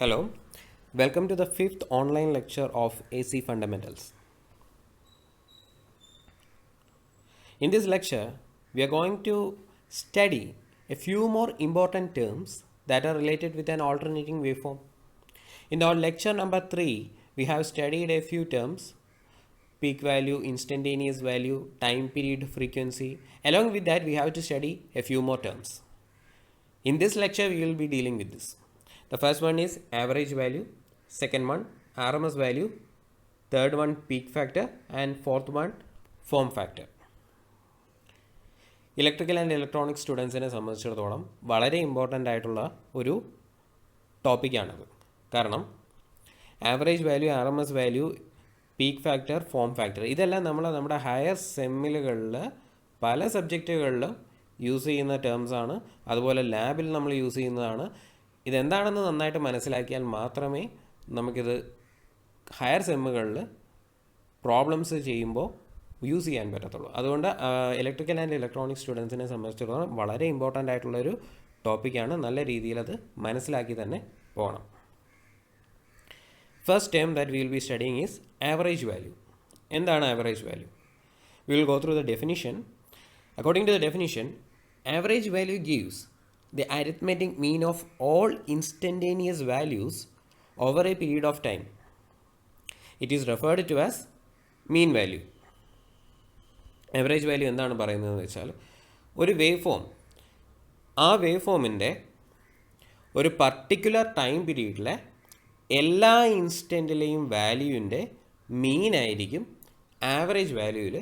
Hello, welcome to the fifth online lecture of AC Fundamentals. In this lecture, we are going to study a few more important terms that are related with an alternating waveform. In our lecture number 3, we have studied a few terms: peak value, instantaneous value, time period, frequency. Along with that, we have to study a few more terms. In this lecture, we will be dealing with this. The first one is average value, second one RMS value, third one peak factor, and fourth one form factor. Electrical and electronics സ്റ്റുഡൻസിനെ സംബന്ധിച്ചിടത്തോളം വളരെ important ആയിട്ടുള്ള ഒരു ടോപ്പിക്കാണത്. കാരണം average value, R M S value, peak factor, form factor ഇതെല്ലാം നമ്മുടെ higher സെമ്മിലുകളിൽ പല സബ്ജക്റ്റുകളിലും യൂസ് ചെയ്യുന്ന ടേംസാണ്. അതുപോലെ ലാബിൽ നമ്മൾ യൂസ് ചെയ്യുന്നതാണ്. ഇതെന്താണെന്ന് നന്നായിട്ട് മനസ്സിലാക്കിയാൽ മാത്രമേ നമുക്കിത് ഹയർ സെമ്മുകളിൽ പ്രോബ്ലംസ് ചെയ്യുമ്പോൾ യൂസ് ചെയ്യാൻ പറ്റത്തുള്ളൂ. അതുകൊണ്ട് ഇലക്ട്രിക്കൽ ആൻഡ് ഇലക്ട്രോണിക്സ് സ്റ്റുഡൻസിനെ സംബന്ധിച്ചിടത്തോളം വളരെ ഇമ്പോർട്ടൻ്റ് ആയിട്ടുള്ളൊരു ടോപ്പിക്കാണ്. നല്ല രീതിയിൽ അത് മനസ്സിലാക്കി തന്നെ പോകണം. First term that we will be studying is average value. എന്താണ് average value? We will go through the definition. According to the definition, average value gives the arithmetic mean of all instantaneous values over a period of time. It is referred to as mean value. Average value എന്താണ് പറയുന്നതെന്ന് വെച്ചാൽ, ഒരു wave form, ആ wave ഫോമിൻ്റെ ഒരു particular time പീരീഡിലെ എല്ലാ ഇൻസ്റ്റൻറ്റിലെയും വാല്യൂവിൻ്റെ മീനായിരിക്കും average വാല്യൂവിൽ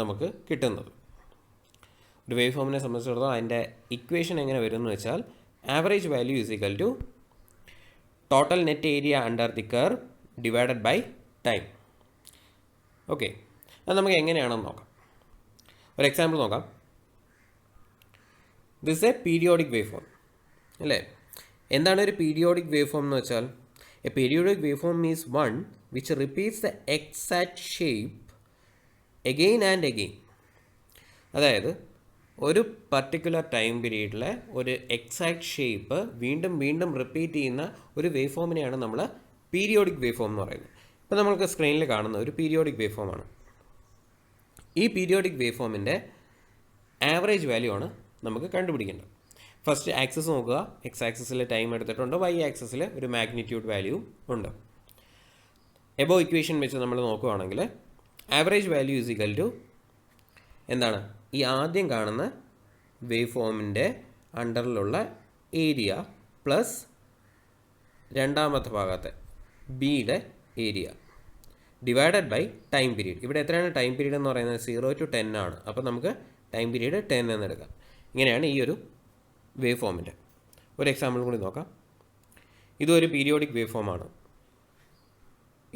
നമുക്ക് കിട്ടുന്നത്. ഒരു വേവ് ഫോമിനെ സംബന്ധിച്ചിടത്തോളം അതിൻ്റെ ഇക്വേഷൻ എങ്ങനെ വരും എന്ന് വെച്ചാൽ, average value is equal to total net area under the curve divided by time. Okay, അത് നമുക്ക് എങ്ങനെയാണെന്ന് നോക്കാം. ഒരു എക്സാമ്പിൾ നോക്കാം. This a periodic wave form അല്ലേ? എന്താണ് ഒരു പീരിയോഡിക് വേവ് ഫോം എന്ന് വെച്ചാൽ, a periodic wave form is one which repeats the exact shape again and again. അതായത് ഒരു പർട്ടിക്കുലർ ടൈം പീരീഡിലെ ഒരു എക്സാക്ട് ഷേപ്പ് വീണ്ടും വീണ്ടും റിപ്പീറ്റ് ചെയ്യുന്ന ഒരു വേവ് ഫോമിനെയാണ് നമ്മൾ പീരിയോഡിക് വേവ് ഫോം എന്ന് പറയുന്നത്. ഇപ്പോൾ നമ്മൾക്ക് സ്ക്രീനിൽ കാണുന്ന ഒരു പീരിയോഡിക് വേവ് ഫോമാണ്. ഈ പീരിയോഡിക് വേവ് ഫോമിൻ്റെ ആവറേജ് വാല്യൂ ആണ് നമുക്ക് കണ്ടുപിടിക്കേണ്ടത്. ഫസ്റ്റ് ആക്സിസ് നോക്കുക. എക്സ് ആക്സിസിൽ ടൈം എടുത്തിട്ടുണ്ട്, വൈ ആക്സിസിൽ ഒരു മാഗ്നിറ്റ്യൂഡ് വാല്യൂ ഉണ്ട്. എബോ ഇക്വേഷൻ വെച്ച് നമ്മൾ നോക്കുകയാണെങ്കിൽ average value is equal to എന്താണ്? ഈ ആദ്യം കാണുന്ന വേവ് ഫോമിൻ്റെ അണ്ടറിലുള്ള ഏരിയ പ്ലസ് രണ്ടാമത്തെ ഭാഗത്തെ ബിയുടെ area divided by time period. ഇവിടെ എത്രയാണ് ടൈം പീരീഡ് എന്ന് പറയുന്നത്? 0 to 10 ആണ്. അപ്പോൾ നമുക്ക് ടൈം പീരീഡ് 10 എന്ന് എടുക്കാം. ഇങ്ങനെയാണ് ഈ ഒരു വേവ് ഫോമിൻ്റെ. ഒരു എക്സാമ്പിൾ കൂടി നോക്കാം. ഇതും ഒരു പീരിയോഡിക് വേവ് ഫോമാണ്.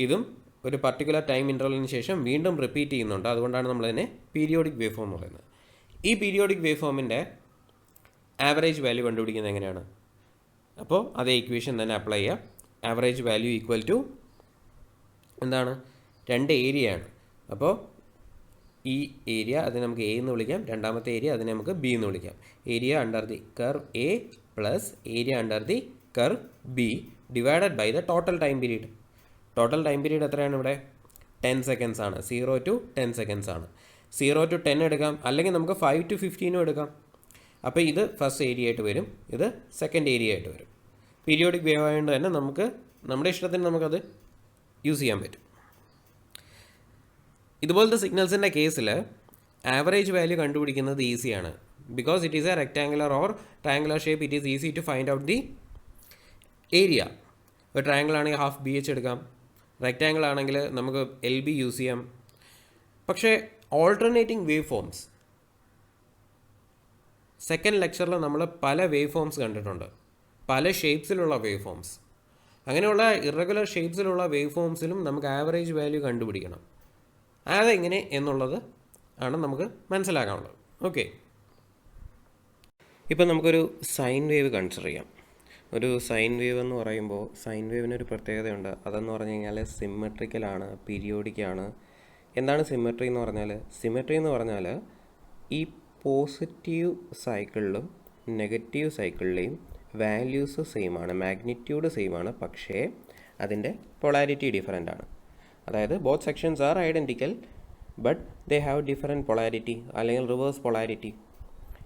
ഇതും ഒരു പർട്ടിക്കുലർ ടൈം ഇൻ്റർവലിന് ശേഷം വീണ്ടും റിപ്പീറ്റ് ചെയ്യുന്നുണ്ട്. അതുകൊണ്ടാണ് നമ്മളതിനെ പീരിയോഡിക് വേവ് ഫോം എന്ന് പറയുന്നത്. ഈ പീരിയോഡിക് വേവ് ഫോമിൻ്റെ ആവറേജ് വാല്യൂ കണ്ടുപിടിക്കുന്നത് എങ്ങനെയാണ്? അപ്പോൾ അതേ ഇക്വേഷൻ തന്നെ അപ്ലൈ ചെയ്യാം. ആവറേജ് വാല്യൂ ഈക്വൽ ടു എന്താണ്? രണ്ട് ഏരിയയാണ്. അപ്പോൾ ഈ ഏരിയ അതിനെ നമുക്ക് എ എന്ന് വിളിക്കാം, രണ്ടാമത്തെ ഏരിയ അതിനെ നമുക്ക് ബി എന്ന് വിളിക്കാം. Area under the curve A plus area under the curve B divided by the total time period. Total time period എത്രയാണ് ഇവിടെ? 10 സെക്കൻഡ്സ് ആണ്. 0 to 10 സെക്കൻഡ്സ് ആണ്. 0 to 10 എടുക്കാം, അല്ലെങ്കിൽ നമുക്ക് 5 to 15 എടുക്കാം. അപ്പോൾ ഇത് ഫസ്റ്റ് ഏരിയ ആയിട്ട് വരും, ഇത് സെക്കൻഡ് ഏരിയ ആയിട്ട് വരും. പീരിയോഡിക് വേവ് ആയതുകൊണ്ട് തന്നെ നമുക്ക് നമ്മുടെ ഇഷ്ടത്തിന് നമുക്കത് യൂസ് ചെയ്യാൻ പറ്റും. ഇതുപോലത്തെ സിഗ്നൽസിൻ്റെ കേസിൽ ആവറേജ് വാല്യൂ കണ്ടുപിടിക്കുന്നത് ഈസിയാണ്. Because it is a rectangular or triangular shape, it is easy to find out the area. ഒരു ട്രയാങ്കിൾ ആണെങ്കിൽ ഹാഫ് ബി എച്ച് എടുക്കാം, റെക്റ്റാങ്കിൾ ആണെങ്കിൽ നമുക്ക് എൽ ബി യൂസ് ചെയ്യാം. പക്ഷേ ഓൾട്ടർനേറ്റിംഗ് വേവ് ഫോംസ്, സെക്കൻഡ് ലെക്ചറിൽ നമ്മൾ പല വേവ് ഫോംസ് കണ്ടിട്ടുണ്ട്, പല ഷേപ്സിലുള്ള വേവ് ഫോംസ്. അങ്ങനെയുള്ള ഇറഗുലർ ഷേപ്സിലുള്ള വേവ് ഫോംസിലും നമുക്ക് ആവറേജ് വാല്യൂ കണ്ടുപിടിക്കണം. അതെങ്ങനെ എന്നുള്ളത് ആണ് നമുക്ക് മനസ്സിലാക്കാനുള്ളത്. ഓക്കെ, ഇപ്പം നമുക്കൊരു സൈൻ വേവ് കൺസിഡർ ചെയ്യാം. ഒരു സൈൻ വേവ് എന്ന് പറയുമ്പോൾ സൈൻ വേവിനൊരു പ്രത്യേകതയുണ്ട്. അതെന്ന് പറഞ്ഞു കഴിഞ്ഞാൽ സിമെട്രിക്കലാണ്, പീരിയോഡിക്കാണ്. എന്താണ് സിമെട്രി എന്ന് പറഞ്ഞാൽ? സിമെട്രി എന്ന് പറഞ്ഞാൽ ഈ പോസിറ്റീവ് സൈക്കിളിലും നെഗറ്റീവ് സൈക്കിളിലെയും വാല്യൂസ് സെയിം ആണ്, മാഗ്നിറ്റ്യൂഡ് സെയിം ആണ്, പക്ഷേ അതിൻ്റെ പൊളാരിറ്റി ഡിഫറൻ്റ് ആണ്. അതായത് both sections are identical but they have different polarity, അല്ലെങ്കിൽ റിവേഴ്സ് പൊളാരിറ്റി.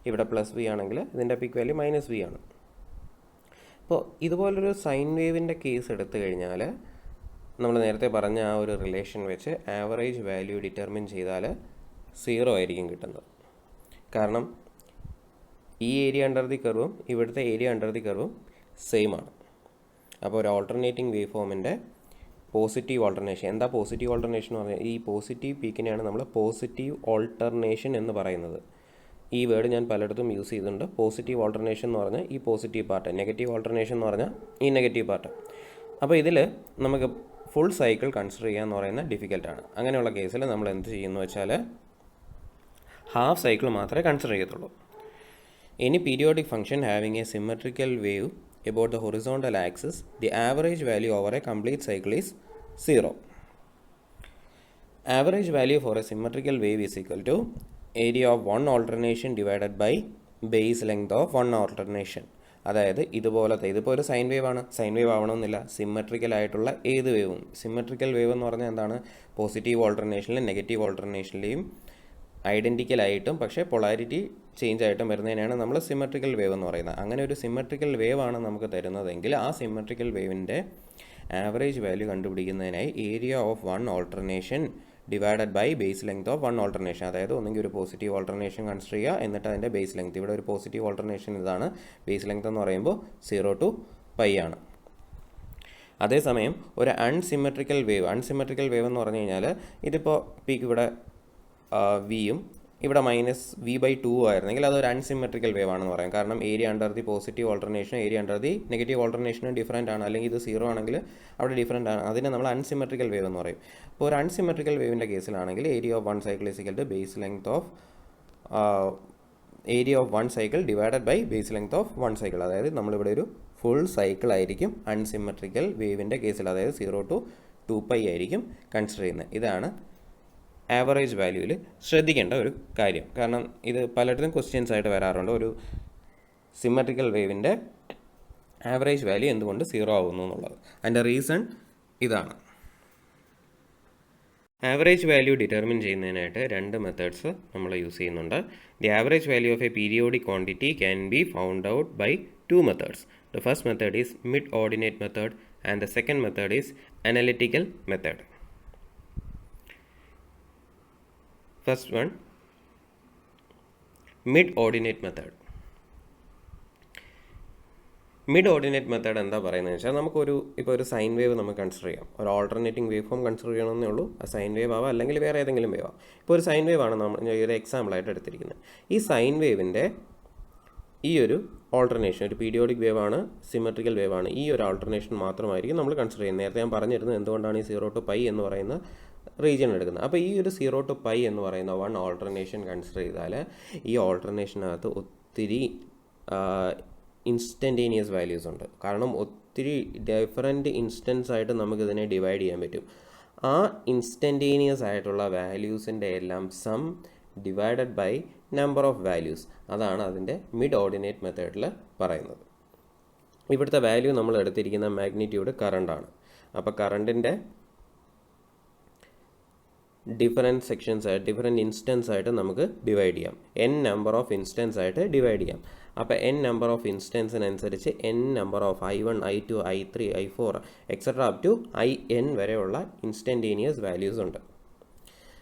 ഇവിടെ +v ആണെങ്കിൽ ഇതിൻ്റെ പീക്ക് വാല്യൂ -v ആണ്. അപ്പോൾ ഇതുപോലൊരു സൈൻ വേവിൻ്റെ കേസ് എടുത്തു കഴിഞ്ഞാൽ നമ്മൾ നേരത്തെ പറഞ്ഞ ആ ഒരു റിലേഷൻ വെച്ച് ആവറേജ് വാല്യൂ ഡിറ്റർമിൻ ചെയ്താൽ 0 ആയിരിക്കും കിട്ടുന്നത്. കാരണം ഈ ഏരിയ അണ്ടർ ദി കർവും ഇവിടുത്തെ ഏരിയ അണ്ടർ ദി കർവും സെയിം ആണ്. അപ്പോൾ ഒരു ഓൾട്ടർനേറ്റിംഗ് വേവ് ഫോമിൻ്റെ പോസിറ്റീവ് ഓൾട്ടർനേഷൻ, എന്താ പോസിറ്റീവ് ഓൾട്ടർനേഷൻ എന്ന് പറഞ്ഞാൽ, ഈ പോസിറ്റീവ് പീക്കിനെയാണ് നമ്മൾ പോസിറ്റീവ് ഓൾട്ടർനേഷൻ എന്ന് പറയുന്നത്. ഈ വേർഡ് ഞാൻ പലയിടത്തും യൂസ് ചെയ്തിട്ടുണ്ട്. പോസിറ്റീവ് ഓൾട്ടർനേഷൻ എന്ന് പറഞ്ഞാൽ ഈ പോസിറ്റീവ് പാർട്ട്, നെഗറ്റീവ് ഓൾട്ടർനേഷൻ എന്ന് പറഞ്ഞാൽ ഈ നെഗറ്റീവ് പാർട്ട്. അപ്പോൾ ഇതിൽ നമുക്ക് ഫുൾ സൈക്കിൾ കൺസിഡർ ചെയ്യുക എന്ന് പറയുന്നത് ഡിഫിക്കൽട്ടാണ്. അങ്ങനെയുള്ള കേസിൽ നമ്മൾ എന്ത് ചെയ്യുന്നു വെച്ചാൽ ഹാഫ് സൈക്കിൾ മാത്രമേ കൺസിഡർ ചെയ്യത്തുള്ളൂ. Any periodic function having A symmetrical wave about the horizontal axis, the average value over a complete cycle is 0. Average value for a symmetrical wave is equal to area of one alternation divided by base length of one alternation. അതായത് ഇതുപോലത്തെ, ഇതിപ്പോൾ ഒരു sine wave ആണ്, sine wave ആവണമെന്നില്ല, symmetrical ആയിട്ടുള്ള ഏത് വേവും. Symmetrical wave എന്ന് പറഞ്ഞാൽ എന്താണ്, പോസിറ്റീവ് ഓൾട്ടർനേഷനിലും നെഗറ്റീവ് ഓൾട്ടർനേഷനിലെയും ഐഡൻറ്റിക്കലായിട്ടും പക്ഷേ പൊളാരിറ്റി ചേഞ്ച് ആയിട്ടും വരുന്നതിനാണ് നമ്മൾ സിമെട്രിക്കൽ വേവ് എന്ന് പറയുന്നത്. അങ്ങനെ ഒരു സിമെട്രിക്കൽ വേവ് ആണ് നമുക്ക് തരുന്നതെങ്കിൽ ആ സിമെട്രിക്കൽ വേവിൻ്റെ ആവറേജ് വാല്യൂ കണ്ടുപിടിക്കുന്നതിനായി area of one alternation divided by base length of one alternation. അതായത് ഒന്നെങ്കിൽ ഒരു പോസിറ്റീവ് ഓൾട്ടർനേഷൻ കൺസിഡർ ചെയ്യുക, എന്നിട്ട് അതിൻ്റെ ബേസ് ലെങ്ത്, ഇവിടെ ഒരു പോസിറ്റീവ് ഓൾട്ടർനേഷൻ ഇതാണ്, ബേസ് ലെങ്ത് എന്ന് പറയുമ്പോൾ 0 to π ആണ്. അതേസമയം ഒരു അൺസിമെട്രിക്കൽ വേവ് എന്ന് പറഞ്ഞു കഴിഞ്ഞാൽ ഇതിപ്പോൾ പീക്ക് ഇവിടെ വിയും ഇവിടെ -v/2 ആയിരുന്നെങ്കിൽ അതൊരു അൺസിമെട്രിക്കൽ വേവ് ആണെന്ന് പറയാം. കാരണം area under the positive alternation area under the negative ഓൾട്ടർനേഷനും ഡിഫറൻ്റ് ആണ്, അല്ലെങ്കിൽ ഇത് 0 ആണെങ്കിൽ അവിടെ ഡിഫറൻ്റ് ആണ്. അതിനെ നമ്മൾ അൺസിമെട്രിക്കൽ വേവ് എന്ന് പറയും. അപ്പോൾ ഒരു അൺസിമെട്രിക്കൽ വേവിൻ്റെ കേസിലാണെങ്കിൽ area of one cycle is equal to base length of area of one cycle divided by base length of one cycle. അതായത് നമ്മളിവിടെ ഒരു ഫുൾ സൈക്കിൾ ആയിരിക്കും അൺസിമെട്രിക്കൽ വേവിൻ്റെ കേസിൽ, അതായത് 0 to 2π ആയിരിക്കും കൺസിഡർ ചെയ്യുന്നത്. ഇതാണ് ആവറേജ് വാല്യൂവിൽ ശ്രദ്ധിക്കേണ്ട ഒരു കാര്യം. കാരണം ഇത് പലയിടത്തും ക്വസ്റ്റ്യൻസ് ആയിട്ട് വരാറുണ്ട്, ഒരു സിമെട്രിക്കൽ വേവിൻ്റെ ആവറേജ് വാല്യൂ എന്തുകൊണ്ട് 0 ആവുന്നു എന്നുള്ളത്. അതിൻ്റെ റീസൺ ഇതാണ്. ആവറേജ് വാല്യൂ ഡിറ്റർമിൻ ചെയ്യുന്നതിനായിട്ട് 2 മെത്തേഡ്സ് നമ്മൾ യൂസ് ചെയ്യുന്നുണ്ട്. The average value of a periodic quantity can be found out by 2 methods. The first method is mid-ordinate method and the second method is analytical method. First one, mid-ordinate method. Mid-ordinate method എന്താ പറയുന്നത് വെച്ചാൽ നമുക്കൊരു ഇപ്പോൾ ഒരു sine wave നമുക്ക് consider ചെയ്യാം. ഒരു alternating wave form consider ചെയ്യണമെന്നേ ഉള്ളൂ. ആ സൈൻ വേവ് ആവാം, അല്ലെങ്കിൽ വേറെ ഏതെങ്കിലും വേവ് ആവാം. ഇപ്പോൾ ഒരു സൈൻ വേവ് ആണ് നമ്മൾ ഒരു എക്സാമ്പിളായിട്ട് എടുത്തിരിക്കുന്നത്. ഈ സൈൻ വേവിൻ്റെ ഈ ഒരു ഓൾട്ടർനേഷൻ ഒരു പീരിയോഡിക് വേവ് ആണ്, സിമെട്രിക്കൽ വേവ് ആണ്, ഈ ഒരു ഓൾട്ടർനേഷൻ മാത്രമായിരിക്കും നമ്മൾ കൺസിഡർ ചെയ്യുന്നത്. നേരത്തെ ഞാൻ പറഞ്ഞിരുന്നത് എന്തുകൊണ്ടാണ് ഈ 0 to π എന്ന് പറയുന്ന റീജിയൻ എടുക്കുന്നത്. അപ്പോൾ ഈ ഒരു 0 to π എന്ന് പറയുന്ന വൺ ഓൾട്ടർനേഷൻ കൺസിഡർ ചെയ്താൽ ഈ ഓൾട്ടർനേഷനകത്ത് ഒത്തിരി ഇൻസ്റ്റൻറ്റേനിയസ് വാല്യൂസ് ഉണ്ട്. കാരണം ഒത്തിരി ഡിഫറൻറ്റ് ഇൻസ്റ്റൻസ് ആയിട്ട് നമുക്കിതിനെ ഡിവൈഡ് ചെയ്യാൻ പറ്റും. ആ ഇൻസ്റ്റൻറ്റേനിയസ് ആയിട്ടുള്ള വാല്യൂസിൻ്റെ എല്ലാം sum divided by number of values, അതാണ് അതിൻ്റെ മിഡ് ഓർഡിനേറ്റ് മെത്തേഡിൽ പറയുന്നത്. ഇവിടുത്തെ വാല്യൂ നമ്മൾ എടുത്തിരിക്കുന്ന മാഗ്നിറ്റ്യൂഡ് കറണ്ടാണ്. അപ്പോൾ കറണ്ടിൻ്റെ ഡിഫറെൻറ്റ് സെക്ഷൻസ് ആയിട്ട് ഡിഫറെൻറ്റ് ഇൻസ്റ്റൻസ് ആയിട്ട് നമുക്ക് ഡിവൈഡ് ചെയ്യാം. n നമ്പർ ഓഫ് ഇൻസ്റ്റൻസ് ആയിട്ട് ഡിവൈഡ് ചെയ്യാം. അപ്പോൾ n നമ്പർ ഓഫ് ഇൻസ്റ്റൻസിനനുസരിച്ച് n number of I1, I2, I3, I4 etcetera up to In വരെയുള്ള ഇൻസ്റ്റൻറ്റേനിയസ് വാല്യൂസ് ഉണ്ട്.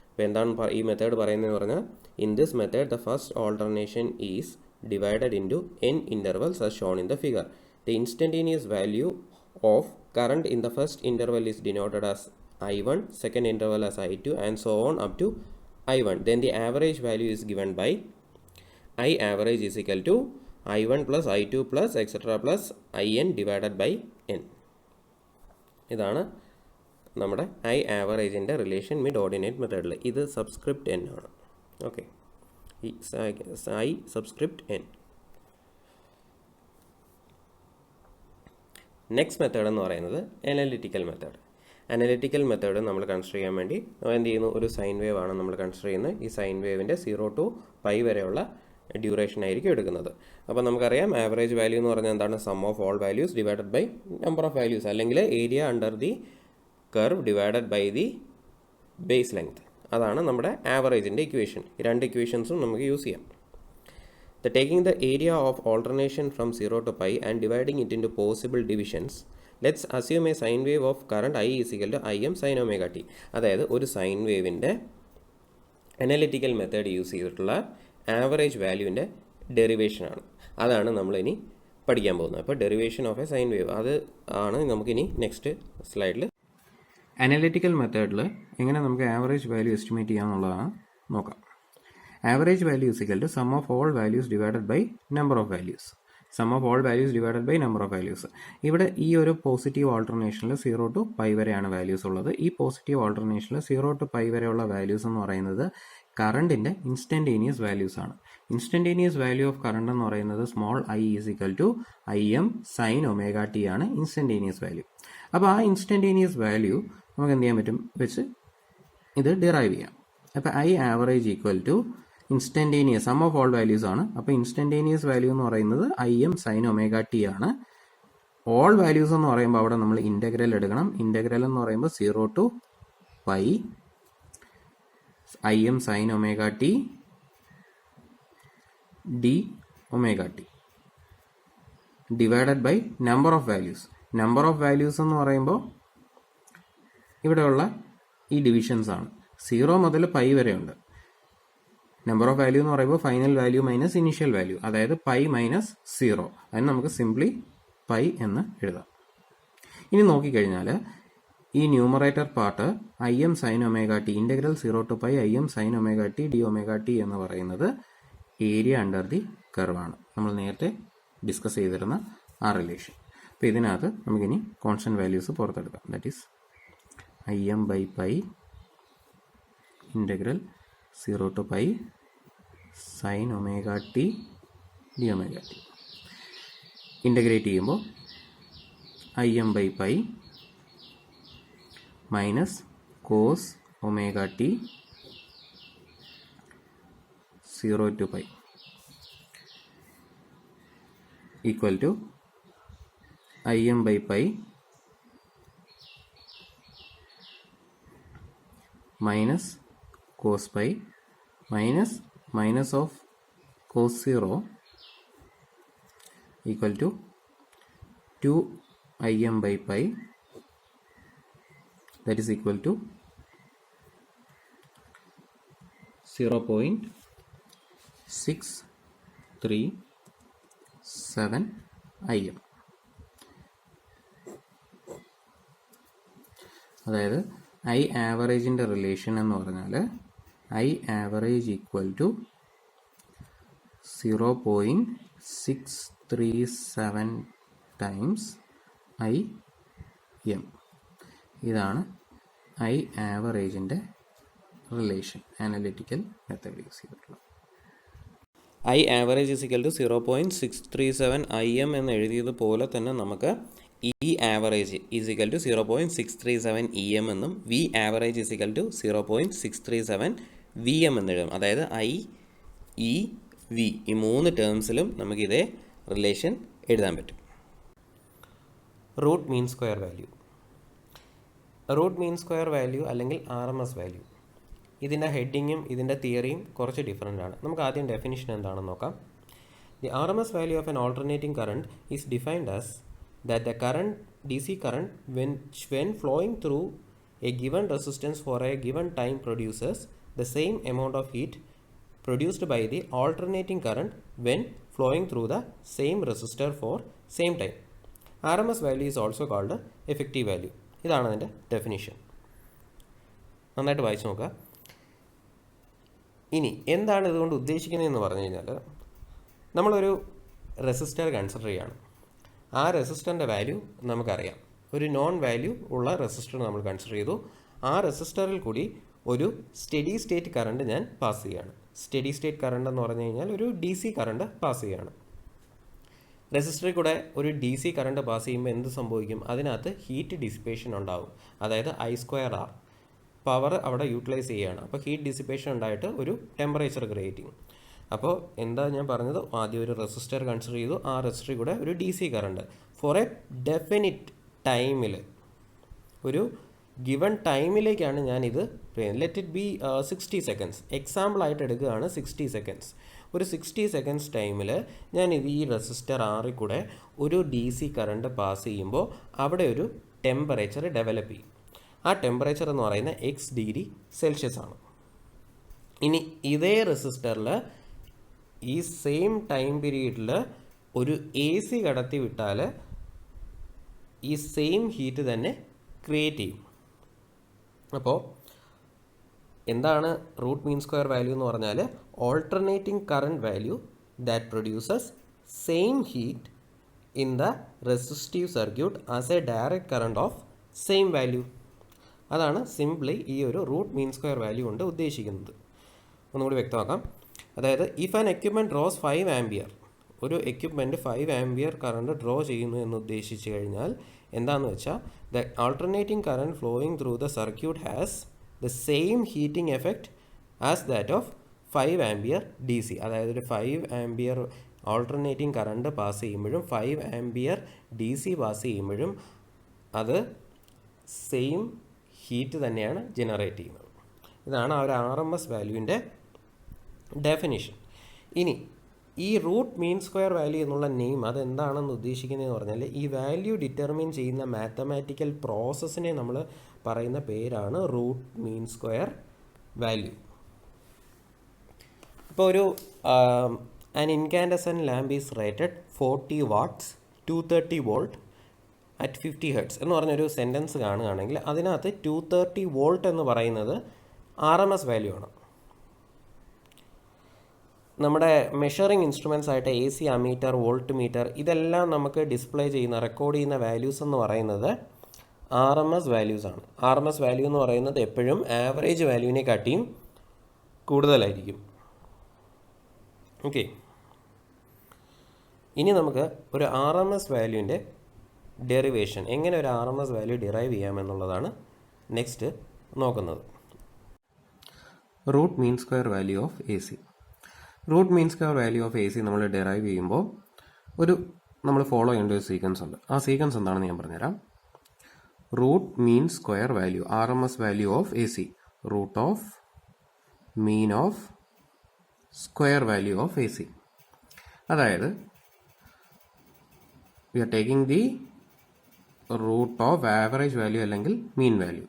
അപ്പോൾ എന്താണ് ഈ മെത്തേഡ് പറയുന്നതെന്ന് പറഞ്ഞാൽ, in this method the first alternation is divided into n intervals as shown in the figure. The instantaneous value of current in the first interval is denoted as I1, second interval as I2 and so on up to I1. Then the average value is given by I average is equal to I1 plus I2 plus etc plus In divided by n. ഇതാണ് നമ്മുടെ I ആവറേജിൻ്റെ relation mid ordinate മെത്തേഡിൽ. ഇത് subscript n ആണ്. Okay, ഈ I subscript n. Next method എന്ന് പറയുന്നത് analytical method. Analytical method നമ്മൾ consider ചെയ്യാൻ വേണ്ടി നമ്മൾ എന്ത് ചെയ്യുന്നു, ഒരു സൈൻ വേവ് ആണ് നമ്മൾ കൺസിഡർ ചെയ്യുന്നത്. ഈ സൈൻ വേവിൻ്റെ 0 to π വരെയുള്ള ഡ്യൂറേഷൻ ആയിരിക്കും എടുക്കുന്നത്. അപ്പോൾ നമുക്കറിയാം ആവറേജ് വാല്യൂ എന്ന് പറഞ്ഞാൽ എന്താണ്? Sum of all values divided by number of values, അല്ലെങ്കിൽ area under the curve divided by the base length. അതാണ് നമ്മുടെ ആവറേജിൻ്റെ ഇക്വേഷൻ. ഈ രണ്ട് ഇക്വേഷൻസും നമുക്ക് യൂസ് ചെയ്യാം. Taking the area of alternation from 0 to pi and dividing it into possible divisions, let's assume a sine wave of current I is equal to Im sin omega t. അതായത് ഒരു sign വേവിൻ്റെ analytical method use ചെയ്തിട്ടുള്ള average വാല്യൂവിൻ്റെ ഡെറിവേഷനാണ്. അതാണ് നമ്മളിനി പഠിക്കാൻ പോകുന്നത്. അപ്പോൾ derivation of a sine wave, അത് ആണ് നമുക്കിനി നെക്സ്റ്റ് സ്ലൈഡിൽ. അനലിറ്റിക്കൽ മെത്തേഡിൽ എങ്ങനെ നമുക്ക് ആവറേജ് വാല്യൂ എസ്റ്റിമേറ്റ് ചെയ്യാമെന്നുള്ളതാണ് നോക്കാം. Average value is equal to sum of all values divided by number of values. Sum of all values divided by number of values. ഇവിടെ ഈ ഒരു പോസിറ്റീവ് ഓൾട്ടർനേഷനിൽ 0 to pi വരെയാണ് വാല്യൂസ് ഉള്ളത്. ഈ പോസിറ്റീവ് ഓൾട്ടർനേഷനിൽ 0 to pi വരെയുള്ള വാല്യൂസ് എന്ന് പറയുന്നത് കറണ്ടിൻ്റെ ഇൻസ്റ്റൻറ്റേനിയസ് വാല്യൂസ് ആണ്. ഇൻസ്റ്റൻറ്റേനിയസ് വാല്യൂ ഓഫ് കറണ്ട് എന്ന് പറയുന്നത് small I is equal to Im sine omega T ആണ് ഇൻസ്റ്റൻറ്റേനിയസ് വാല്യൂ. അപ്പോൾ ആ ഇൻസ്റ്റൻറ്റേനിയസ് വാല്യൂ നമുക്ക് എന്ത് ചെയ്യാൻ പറ്റും വെച്ച് ഇത് ഡിറൈവ് ചെയ്യാം. അപ്പോൾ I average equal to instantaneous sum of all values ആണ്. അപ്പോൾ ഇൻസ്റ്റൻറ്റേനിയസ് വാല്യൂ എന്ന് പറയുന്നത് Im സൈൻ ഒമേഗ ടി ആണ്. ഓൾ വാല്യൂസ് എന്ന് പറയുമ്പോൾ അവിടെ നമ്മൾ ഇൻ്റഗ്രൽ എടുക്കണം. ഇൻ്റഗ്രൽ എന്ന് പറയുമ്പോൾ 0 to pi Im sine omega T D omega T divided by number of values. Number of values എന്ന് പറയുമ്പോൾ ഇവിടെയുള്ള ഈ ഡിവിഷൻസ് ആണ്. 0 മുതൽ പൈ വരെയുണ്ട്. നമ്പർ ഓഫ് വാല്യൂ എന്ന് പറയുമ്പോൾ final value minus initial value, അതായത് പൈ മൈനസ് 0. അതിന് നമുക്ക് സിംപ്ലി പൈ എന്ന് എഴുതാം. ഇനി നോക്കിക്കഴിഞ്ഞാൽ ഈ numerator part Im sine omega T integral 0 to pi Im sine omega T D omega T എന്ന് പറയുന്നത് ഏരിയ അണ്ടർ ദി കർവാണ്. നമ്മൾ നേരത്തെ ഡിസ്കസ് ചെയ്തിരുന്ന ആ റിലേഷൻ. അപ്പോൾ ഇതിനകത്ത് നമുക്കിനി കോൺസ്റ്റന്റ് വാല്യൂസ് പുറത്തെടുക്കാം. That is Im by pi integral 0 to pi sine omega T D omega T. Integrate ചെയ്യുമ്പോൾ Im by pi minus cos omega T 0 to pi equal to Im by pi minus cos pi minus of cos 0 equal to 2 Im by pi, that is equal to 0.637 Im. അതായത് I ആവറേജിൻ്റെ relation എന്ന് പറഞ്ഞാൽ I average equal to 0.637 times IM. ഇതാണ് I ആവറേജിൻ്റെ relation analytical method use ചെയ്തിട്ടുള്ളത്. I average is equal to 0.637 IM എന്ന് എഴുതിയതുപോലെ തന്നെ നമുക്ക് E average is equal to 0.637 EM എന്നും V average is equal to 0.637 VM എന്ന് എഴുതും. അതായത് ഐ ഇ വി ഈ മൂന്ന് ടേംസിലും നമുക്ക് ഇതേ റിലേഷൻ എഴുതാൻ പറ്റും. Root mean square value. Root mean square value അല്ലെങ്കിൽ RMS വാല്യൂ, ഇതിൻ്റെ ഹെഡിങ്ങും ഇതിൻ്റെ തിയറിയും കുറച്ച് ഡിഫറൻ്റ് ആണ്. നമുക്ക് ആദ്യം ഡെഫിനിഷൻ എന്താണെന്ന് നോക്കാം. The RMS value of N alternating current is defined as that the current DC current when flowing through a given resistance for a given time produces the same amount of heat produced by the alternating current when flowing through the same resistor for same time. RMS value is also called effective value. ഇതാണ് അതിൻ്റെ definition. നന്നായിട്ട് വായിച്ചു നോക്കുക. ഇനി എന്താണ് ഇതുകൊണ്ട് ഉദ്ദേശിക്കുന്നതെന്ന് പറഞ്ഞു കഴിഞ്ഞാൽ, നമ്മളൊരു റെസിസ്റ്റർ കൺസിഡർ ചെയ്യുകയാണ്. ആ റെസിസ്റ്ററിൻ്റെ വാല്യൂ നമുക്കറിയാം. ഒരു നോൺ വാല്യൂ ഉള്ള റെസിസ്റ്റർ നമ്മൾ കൺസിഡർ ചെയ്തു. ആ റെസിസ്റ്ററിൽ കൂടി ഒരു സ്റ്റഡി സ്റ്റേറ്റ് കറണ്ട് ഞാൻ പാസ് ചെയ്യുകയാണ്. സ്റ്റഡി സ്റ്റേറ്റ് കറണ്ട് എന്ന് പറഞ്ഞു കഴിഞ്ഞാൽ ഒരു DC കറണ്ട് പാസ് ചെയ്യുകയാണ്. റെസിസ്റ്ററിൽ കൂടെ ഒരു DC കറണ്ട് പാസ് ചെയ്യുമ്പോൾ എന്ത് സംഭവിക്കും? അതിനകത്ത് ഹീറ്റ് ഡിസിപ്പേഷൻ ഉണ്ടാവും. അതായത് I²R പവർ അവിടെ യൂട്ടിലൈസ് ചെയ്യുകയാണ്. അപ്പോൾ ഹീറ്റ് ഡിസിപ്പേഷൻ ഉണ്ടായിട്ട് ഒരു ടെമ്പറേച്ചർ ക്രിയേറ്റ് ചെയ്യും. അപ്പോൾ എന്താ ഞാൻ പറഞ്ഞത്, ആദ്യം ഒരു റെസിസ്റ്റർ കൺസിഡർ ചെയ്തു, ആ റെസിസ്റ്ററിൽ കൂടെ ഒരു D C current for a definite ടൈമിൽ, ഒരു ഗിവൺ ടൈമിലേക്കാണ് ഞാനിത് ലെറ്റ് ഇറ്റ് ബി 60 സെക്കൻഡ്സ് എക്സാമ്പിളായിട്ട് എടുക്കുകയാണ്. 60 സെക്കൻഡ്സ്, ഒരു 60 സെക്കൻഡ്സ് ടൈമിൽ ഞാനിത് ഈ റെസിസ്റ്റർ ആറിൽ കൂടെ ഒരു ഡി സി കറണ്ട് പാസ് ചെയ്യുമ്പോൾ അവിടെ ഒരു ടെമ്പറേച്ചർ ഡെവലപ്പ് ചെയ്യും. ആ ടെമ്പറേച്ചർ എന്ന് പറയുന്നത് X°C ആണ്. ഇനി ഇതേ റെസിസ്റ്ററിൽ ഈ സെയിം ടൈം പീരീഡിൽ ഒരു എ സി കടത്തി വിട്ടാൽ ഈ സെയിം ഹീറ്റ് തന്നെ ക്രിയേറ്റ് ചെയ്യും. അപ്പോൾ എന്താണ് റൂട്ട് മീൻ സ്ക്വയർ വാല്യൂ എന്ന് പറഞ്ഞാൽ, alternating current value that produces same heat in the resistive circuit as A direct current of same value. അതാണ് സിംപ്ലി ഈ ഒരു റൂട്ട് മീൻ സ്ക്വയർ വാല്യൂ കൊണ്ട് ഉദ്ദേശിക്കുന്നത്. ഒന്നുകൂടി വ്യക്തമാക്കാം. അതായത് if an equipment draws 5 ampere, ഒരു എക്യുപ്മെൻറ്റ് 5 ആംപിയർ കറണ്ട് ഡ്രോ ചെയ്യുന്നു എന്ന് ഉദ്ദേശിച്ച് കഴിഞ്ഞാൽ എന്താണെന്ന് വെച്ചാൽ, the alternating current flowing through the circuit has the same heating effect as that of 5 ampere D C. അതായത് ഒരു 5 ആംപിയർ ആൾട്ടർനേറ്റിംഗ് കറണ്ട് പാസ് ചെയ്യുമ്പോഴും 5 ആംപിയർ ഡി സി പാസ് ചെയ്യുമ്പോഴും അത് സെയിം ഹീറ്റ് തന്നെയാണ് ജനറേറ്റ് ചെയ്യുന്നത്. ഇതാണ് ആ ഒരു RMS വാല്യൂവിൻ്റെ ഡെഫിനിഷൻ. ഇനി ഈ റൂട്ട് മീൻ സ്ക്വയർ വാല്യൂ എന്നുള്ള നെയിം അതെന്താണെന്ന് ഉദ്ദേശിക്കുന്നതെന്ന് പറഞ്ഞാൽ, ഈ വാല്യൂ ഡിറ്റർമിൻ ചെയ്യുന്ന മാത്തമാറ്റിക്കൽ പ്രോസസ്സിനെ നമ്മൾ പറയുന്ന പേരാണ് റൂട്ട് മീൻ സ്ക്വയർ വാല്യൂ. ഇപ്പോൾ ഒരു an incandescent lamp is rated 40 watts 230 volt at 50 hertz എന്ന് പറഞ്ഞൊരു സെൻറ്റൻസ് കാണുകയാണെങ്കിൽ അതിനകത്ത് 230 volt എന്ന് പറയുന്നത് RMS വാല്യൂ ആണ്. നമ്മുടെ മെഷറിംഗ് ഇൻസ്ട്രുമെൻറ്റ്സ് ആയിട്ട് AC അമീറ്റർ, വോൾട്ട് മീറ്റർ, ഇതെല്ലാം നമുക്ക് ഡിസ്പ്ലേ ചെയ്യുന്ന, റെക്കോർഡ് ചെയ്യുന്ന വാല്യൂസ് എന്ന് പറയുന്നത് RMS വാല്യൂസ് ആണ്. RMS വാല്യൂ എന്ന് പറയുന്നത് എപ്പോഴും ആവറേജ് വാല്യൂവിനെ കാട്ടിയും കൂടുതലായിരിക്കും. ഓക്കെ, ഇനി നമുക്ക് ഒരു RMS വാല്യൂവിൻ്റെ ഡെറിവേഷൻ, എങ്ങനെ ഒരു RMS വാല്യൂ ഡിറൈവ് ചെയ്യാമെന്നുള്ളതാണ് നെക്സ്റ്റ് നോക്കുന്നത്. Root mean square value of AC. Root mean square value of AC നമ്മൾ ഡിറൈവ് ചെയ്യുമ്പോൾ നമ്മൾ ഫോളോ ചെയ്യേണ്ട ഒരു സീക്വൻസ് ഉണ്ട്. ആ സീക്വൻസ് എന്താണെന്ന് ഞാൻ പറഞ്ഞുതരാം. Root mean square value, RMS value of AC, root of mean of square value of AC. അതായത് we are taking the root of average value അല്ലെങ്കിൽ mean value,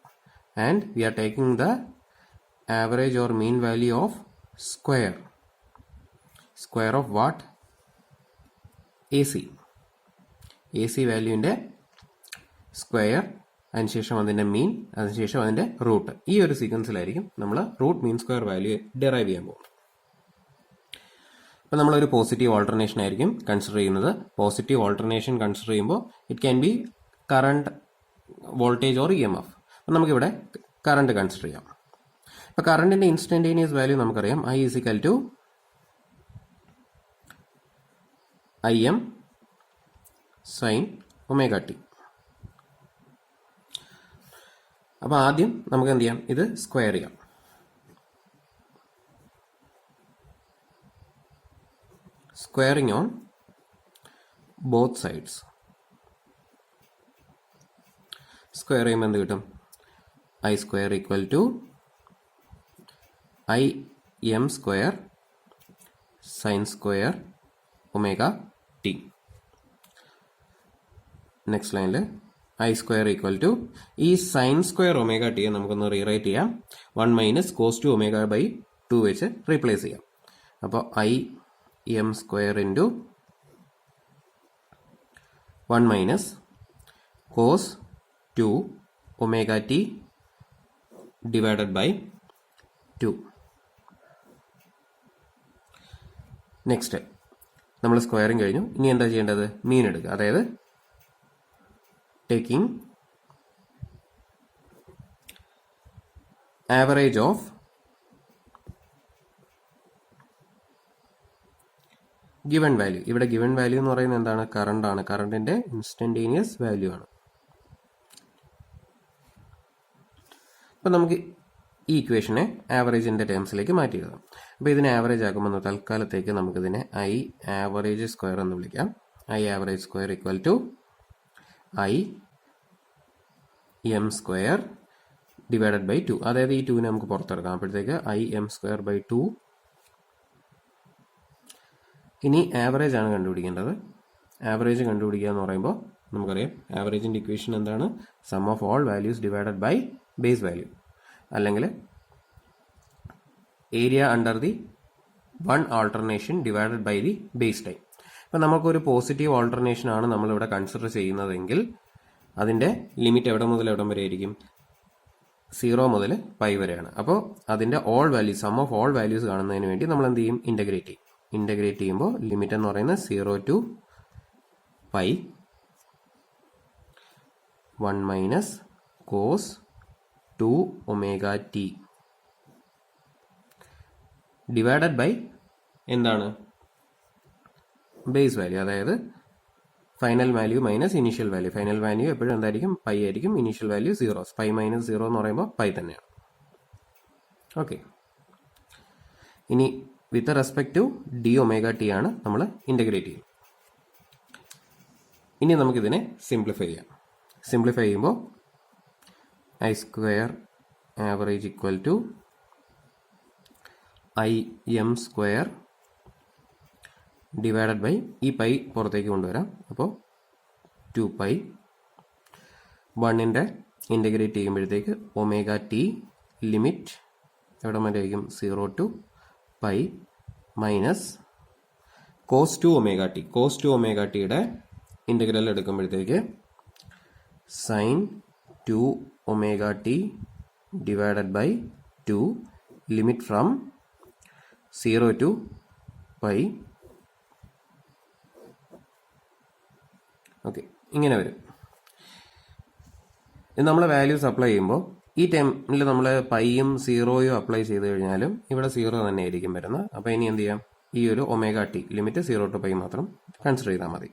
and we are taking the average or mean value of square. Square of what? AC വാല്യൂവിൻ്റെ square, അതിനുശേഷം അതിൻ്റെ മീൻ, അതിനുശേഷം അതിൻ്റെ root. ഈ ഒരു സീക്വൻസിലായിരിക്കും നമ്മൾ root mean square value derive ചെയ്യാൻ പോകുന്നത്. അപ്പോൾ നമ്മളൊരു പോസിറ്റീവ് ഓൾട്ടർനേഷൻ ആയിരിക്കും കൺസിഡർ ചെയ്യുന്നത്. പോസിറ്റീവ് ഓൾട്ടർനേഷൻ കൺസിഡർ ചെയ്യുമ്പോൾ it can be current, voltage or EMF. അപ്പം നമുക്കിവിടെ കറണ്ട് കൺസിഡർ ചെയ്യാം. അപ്പോൾ കറണ്ടിൻ്റെ ഇൻസ്റ്റൻറ്റേനിയസ് വാല്യൂ നമുക്കറിയാം, I = Im sin ωt. അപ്പോൾ ആദ്യം നമുക്ക് എന്ത് ചെയ്യാം, ഇത് സ്ക്വയർ ചെയ്യാം. Squaring on both sides. Square ചെയ്യുമ്പോൾ എന്ത് കിട്ടും? I² = Im² sin² ωt. Next ലൈനിൽ I² ഈ sin² ωt നമുക്കൊന്ന് റീറൈറ്റ് ചെയ്യാം. 1 - cos² ω/2 വെച്ച് റീപ്ലേസ് ചെയ്യാം. അപ്പോൾ Im² × 1 - cos² ωt / 2. നെക്സ്റ്റ് നമ്മൾ സ്ക്വയറിങ് കഴിഞ്ഞു. ഇനി എന്താ ചെയ്യേണ്ടത്? മീൻ എടുക്കുക. അതായത് taking average of given value. ഇവിടെ ഗിവൺ വാല്യൂ എന്ന് പറയുന്നത് എന്താണ്? കറണ്ട് ആണ്. കറണ്ടിന്റെ ഇൻസ്റ്റന്റേനിയസ് വാല്യൂ ആണ്. അപ്പം നമുക്ക് ഈ ഇക്വേഷനെ ആവറേജിൻ്റെ ടേംസിലേക്ക് മാറ്റി എഴുതാം. അപ്പോൾ ഇതിനെ ആവറേജ് ആക്കുമ്പോൾ തൽക്കാലത്തേക്ക് നമുക്കിതിനെ ഐ ആവറേജ് സ്ക്വയർ എന്ന് വിളിക്കാം. I average square equal to I M square divided by 2. അതായത് ഈ 2നെ നമുക്ക് പുറത്തെടുക്കാം. അപ്പോഴത്തേക്ക് ഐ എം സ്ക്വയർ ബൈ 2. ഇനി ആവറേജ് ആണ് കണ്ടുപിടിക്കേണ്ടത്. ആവറേജ് കണ്ടുപിടിക്കുക എന്ന് പറയുമ്പോൾ നമുക്കറിയാം ആവറേജിൻ്റെ ഇക്വേഷൻ എന്താണ്? Sum of all values divided by base value, അല്ലെങ്കിൽ area under the one alternation divided by the base time. ഇപ്പം നമുക്കൊരു പോസിറ്റീവ് ഓൾട്ടർനേഷൻ ആണ് നമ്മളിവിടെ കൺസിഡർ ചെയ്യുന്നതെങ്കിൽ അതിൻ്റെ ലിമിറ്റ് എവിടെ മുതൽ എവിടം വരെ ആയിരിക്കും? 0 മുതൽ പൈ വരെയാണ്. അപ്പോൾ അതിൻ്റെ all values, sum of all values കാണുന്നതിന് വേണ്ടി നമ്മൾ എന്ത് ചെയ്യും? ഇൻ്റഗ്രേറ്റ് ചെയ്യും. ഇൻ്റഗ്രേറ്റ് ചെയ്യുമ്പോൾ ലിമിറ്റ് എന്ന് പറയുന്നത് 0 to pi 1 minus cos 2 omega T divided by എന്താണ്? ബേസ് വാല്യൂ, അതായത് final value minus initial value. Final value എപ്പോഴും എന്തായിരിക്കും? പൈ ആയിരിക്കും. Initial value 0. പൈ മൈനസ് 0 എന്ന് പറയുമ്പോൾ പൈ തന്നെയാണ്. ഓക്കെ, ഇനി with respect to D omega T ആണ് നമ്മൾ ഇൻ്റഗ്രേറ്റ് ചെയ്യുന്നത്. ഇനി നമുക്കിതിനെ സിംപ്ലിഫൈ ചെയ്യാം. സിംപ്ലിഫൈ ചെയ്യുമ്പോൾ I square average equal to I M square divided by ഈ പൈ പുറത്തേക്ക് കൊണ്ടുവരാം. അപ്പോൾ 2 പൈ 1ൻ്റെ ഇൻ്റഗ്രേറ്റ് ചെയ്യുമ്പോഴത്തേക്ക് ഒമേഗ ടി ലിമിറ്റ് എവിടെ വരെ ആയിരിക്കും? 0 to pi minus cos 2 omega T. Cos 2 omega ടിയുടെ ഇൻ്റഗ്രൽ എടുക്കുമ്പോഴത്തേക്ക് sine 2 omega T divided by 2 limit from 0 to pi. Okay, ഇങ്ങനെ വരും. ഇത് നമ്മൾ വാല്യൂസ് അപ്ലൈ ചെയ്യുമ്പോൾ ഈ ടൈമിൽ നമ്മൾ പൈയും 0യും അപ്ലൈ ചെയ്ത് കഴിഞ്ഞാലും ഇവിടെ 0 തന്നെ ആയിരിക്കും വരുന്നത്. അപ്പോൾ ഇനി എന്ത് ചെയ്യാം? ഈ ഒരു omega T limit 0 to pi മാത്രം കൺസിഡർ ചെയ്താൽ മതി.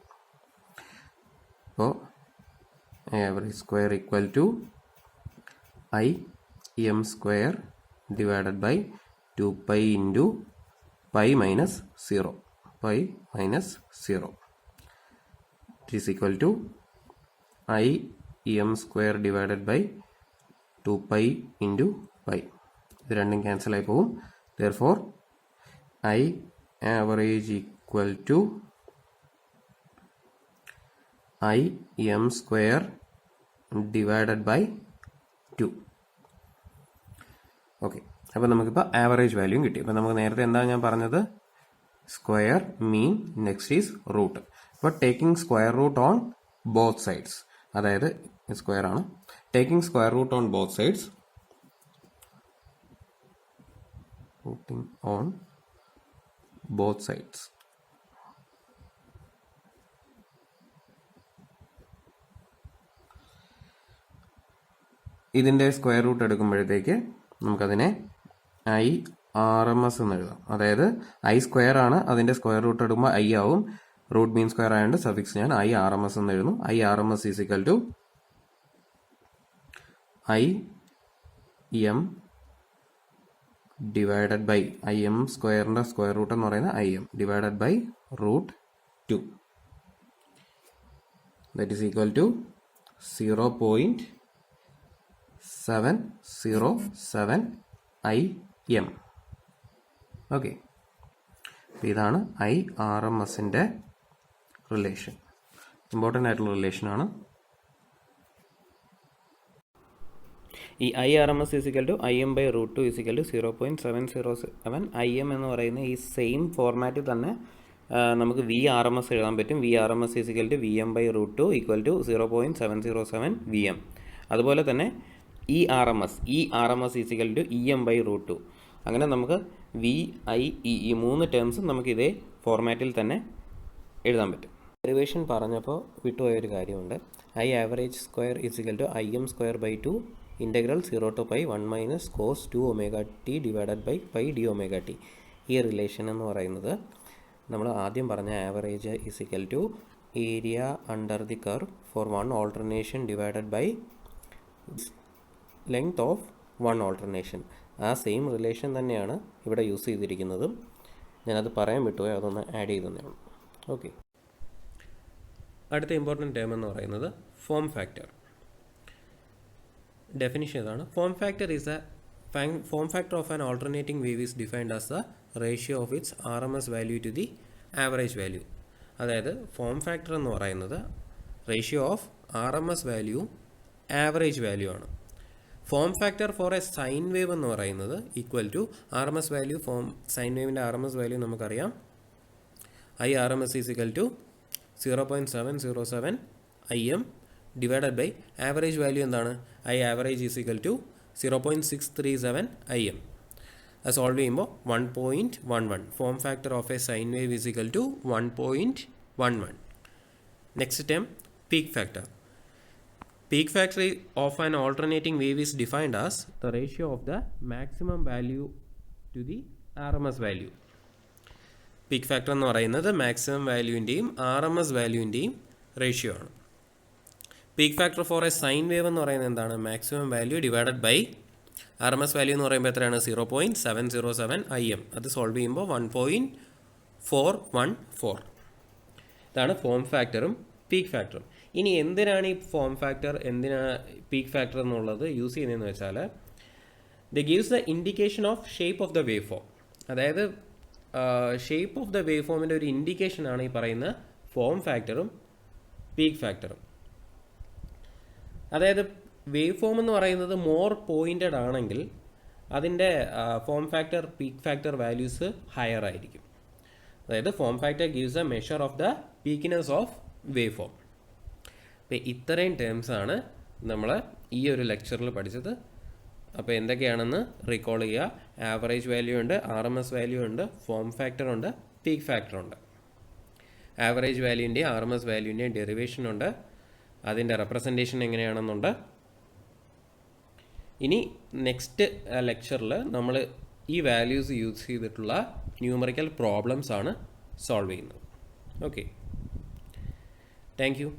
അപ്പോൾ average square equal to I M square divided by 2 pi into pi minus 0. Pi minus 0 is equal to I m square divided by 2 pi into pi. ഇത് രണ്ടും cancel ആയി പോകും. therefore I average equal to I m square divided by 2. Okay, അപ്പോൾ നമുക്കിപ്പോൾ average value കിട്ടി. അപ്പോൾ നമുക്ക് നേരത്തെ എന്താണ് ഞാൻ പറഞ്ഞത്? Square, mean, next is root. അപ്പോൾ taking square root on both sides, അതായത് സ്ക്വയർ ആണ്. Taking square root on both sides, rooting on both sides. ഇതിൻ്റെ സ്ക്വയർ റൂട്ട് എടുക്കുമ്പോഴത്തേക്ക് നമുക്കതിനെ ഐ ആർ എം എസ് എന്ന് എഴുതാം. അതായത് ഐ സ്ക്വയർ ആണ്, അതിൻ്റെ സ്ക്വയർ റൂട്ട് എടുക്കുമ്പോൾ ഐ ആവും. റൂട്ട് മീൻ സ്ക്വയർ ആയതുകൊണ്ട് സഫിക്സ് ഞാൻ ഐ ആർ എം എസ് എന്ന് എഴുതുന്നു. I R M S is equal to I M divided by I M സ്ക്വയറിൻ്റെ സ്ക്വയർ റൂട്ട് എന്ന് പറയുന്നത് I M divided by root 2. That is equal to 0.707 I M. Okay, ഇതാണ് I R M എസിൻ്റെ relation. Important ആയിട്ടുള്ള റിലേഷനാണ്. ഈ I R M S is equal to I M by root 2 is equal to 0.707 I M എന്ന് പറയുന്ന ഈ same ഫോർമാറ്റിൽ തന്നെ നമുക്ക് വി ആർ എം എസ് എഴുതാൻ പറ്റും. V R M S is equal to V M by root 2 equal to 0.707 V M. അതുപോലെ തന്നെ E R M S is equal to E M by root 2. അങ്ങനെ നമുക്ക് വി ഐ ഇ ഈ 3 ടേംസും നമുക്ക് ഇതേ ഫോർമാറ്റിൽ തന്നെ എഴുതാൻ പറ്റും. ഡെറിവേഷൻ പറഞ്ഞപ്പോൾ വിട്ടുപോയൊരു കാര്യമുണ്ട്. I average square is equal to I M square by 2 integral 0 to pi 1 minus cos 2 omega T divided by pi D omega T. ഈ റിലേഷൻ എന്ന് പറയുന്നത് നമ്മൾ ആദ്യം പറഞ്ഞ average is equal to area under the curve for 1 alternation divided by length of 1 alternation. ആ same relation തന്നെയാണ് ഇവിടെ use ചെയ്തിരിക്കുന്നതും. ഞാനത് പറയാൻ വിട്ടുപോയി, അതൊന്ന് ആഡ് ചെയ്തതേ ഉള്ളൂ. ഓക്കെ. അടുത്ത ഇമ്പോർട്ടൻറ്റ് ടേം എന്ന് പറയുന്നത് ഫോം ഫാക്ടർ. ഡെഫിനിഷൻ ഇതാണ്: form factor of an alternating wave is defined as the ratio of its RMS value to the average value. അതായത് ഫോം ഫാക്ടർ എന്ന് പറയുന്നത് ratio of RMS value average value ആണ്. Form factor for a sine wave എന്ന് പറയുന്നത് equal to RMS value. Sine വേവിൻ്റെ RMS value നമുക്കറിയാം, IRMS is equal to 0.707 IM divided by average value എന്താണ്? I average is equal to 0.637 IM. അത് solve ചെയ്യുമ്പോൾ 1.11. Form factor of a sine wave is equal to 1.11. Next term peak factor. Peak factor of an alternating wave is defined as the ratio of the maximum value to the RMS value. Peak factor എന്ന് പറയുന്നത് maximum വാല്യൂവിൻ്റെയും RMS വാല്യൂവിൻ്റെയും ratio ആണ്. Peak factor for a sine wave എന്ന് പറയുന്നത് എന്താണ്? Maximum value divided by RMS value എന്ന് പറയുമ്പോൾ എത്രയാണ്? 0.707 IM. അത് സോൾവ് ചെയ്യുമ്പോൾ 1.414. ഇതാണ് ഫോം ഫാക്ടറും പീക്ക് ഫാക്ടറും. ഇനി എന്തിനാണ് ഈ ഫോം ഫാക്ടർ, എന്തിനാണ് പീക്ക് ഫാക്ടർ എന്നുള്ളത് യൂസ് ചെയ്യുന്നതെന്ന് വെച്ചാൽ, the gives the indication of shape of the wave form. അതായത് ഷേപ്പ് ഓഫ് ദ വേവ് ഫോമിൻ്റെ ഒരു ഇൻഡിക്കേഷനാണ് ഈ പറയുന്ന ഫോം ഫാക്ടറും പീക്ക് ഫാക്ടറും. അതായത് വേവ് ഫോം എന്ന് പറയുന്നത് മോർ പോയിൻറ്റഡ് ആണെങ്കിൽ അതിൻ്റെ form factor peak factor values higher ആയിരിക്കും. അതായത് form factor gives a measure of the peakiness of wave form. അപ്പോൾ ഇത്രയും ടേംസാണ് നമ്മൾ ഈ ഒരു ലെക്ചറിൽ പഠിച്ചത്. അപ്പോൾ എന്തൊക്കെയാണെന്ന് റീകോൾ ചെയ്യുക. ആവറേജ് വാല്യൂ ഉണ്ട്, RMS വാല്യൂ ഉണ്ട്, ഫോം ഫാക്ടർ ഉണ്ട്, പീക്ക് ഫാക്ടർ ഉണ്ട്. ആവറേജ് വാല്യൂൻ്റെയും RMS വാല്യൂൻ്റെയും ഡെറിവേഷൻ ഉണ്ട്, അതിൻ്റെ റെപ്രസെൻറ്റേഷൻ എങ്ങനെയാണെന്നുണ്ട്. ഇനി നെക്സ്റ്റ് ലെക്ചറിൽ നമ്മൾ ഈ വാല്യൂസ് യൂസ് ചെയ്തിട്ടുള്ള ന്യൂമറിക്കൽ പ്രോബ്ലംസ് ആണ് സോൾവ് ചെയ്യുന്നത്. Okay, thank you.